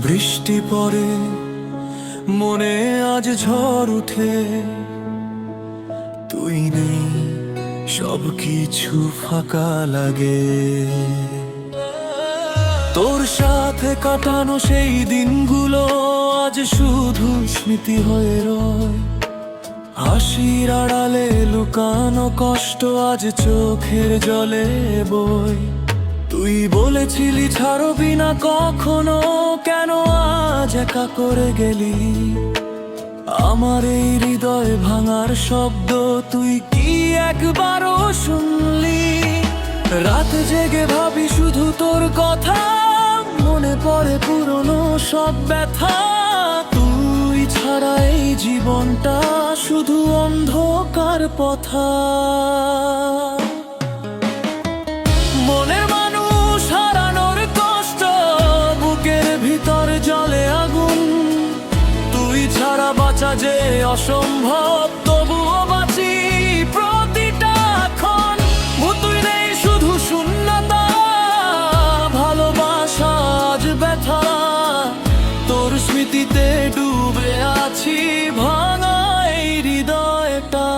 বৃষ্টি পড়ে মনে আজ ঝড় উঠে, তুই নেই সবকিছু ফাঁকা লাগে। তোর সাথে কাটানো সেই দিনগুলো আজ শুধু স্মৃতি হয়ে রয়। হাসির আড়ালে লুকানো কষ্ট আজ চোখের জলে বয়। তুই বলেছিলি ছাড়বি না কখনো, কেন আজ একা করে গেলি? আমার এই হৃদয় ভাঙার শব্দ তুই কি একবারও শুনলি? রাত জেগে ভাবি শুধু তোর কথা, মনে পড়ে পুরনো সব ব্যথা। তুই ছাড়া এই জীবনটা শুধু অন্ধকার পথা। মনের মানুষ হারানোর কষ্ট, বুকের ভিতর জ্বলে আগুন। তুই ছাড়া বাঁচা যে অসম্ভব, তবুও বাঁচি প্রতিটা ক্ষণ। তুই নেই শুধু শূন্যতা, ভালোবাসা আজ ব্যথা। তোর স্মৃতিতে ডুবে আছি, ভাঙা এই হৃদয়টা।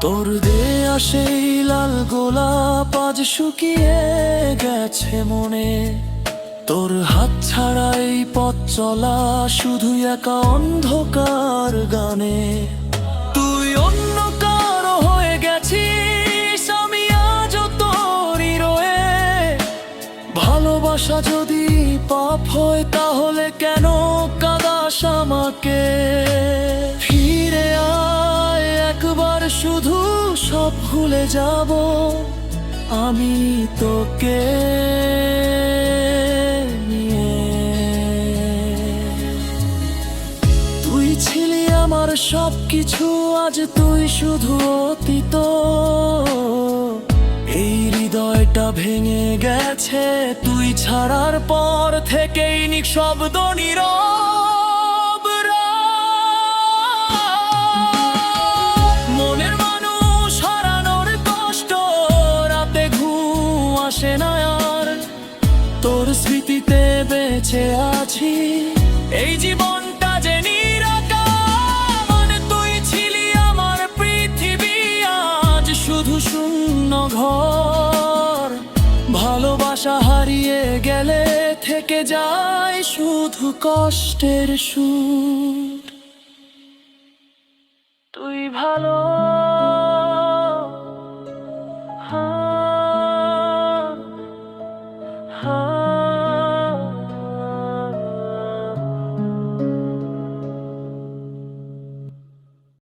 তোর দেয়া সেই লাল গোলাপ আজ শুকিয়ে গেছে মনে। তোর হাত ছাড়া এই পথ চলা শুধু একা অন্ধকার গানে। তুই অন্য কারো হয়ে গেছিস, আমি আজও তোরই রয়ে। ভালোবাসা যদি পাপ হয় তাহলে কেন কাঁদাস আমাকে? ফিরে আয় একবার শুধু, সব ভুলে যাব আমি তোকে নিয়ে। তুই ছিলি আমার সবকিছু, আজ তুই শুধু অতীত। এই হৃদয়টা ভেঙে গেছে তুই ছাড়ার পর থেকেই, নিঃশব্দ নীরব। মনের মানুষ হারানোর কষ্ট, রাতে ঘুম আসে না আর। তোর স্মৃতিতে বেঁচে আছি, এই জীবনটা যে নিরাকার। তুই ছিলি আমার পৃথিবী, আজ শুধু শূন্য ঘর। ভালোবাসা হারিয়ে গেলে থেকে যায় শুধু কষ্টের সুর।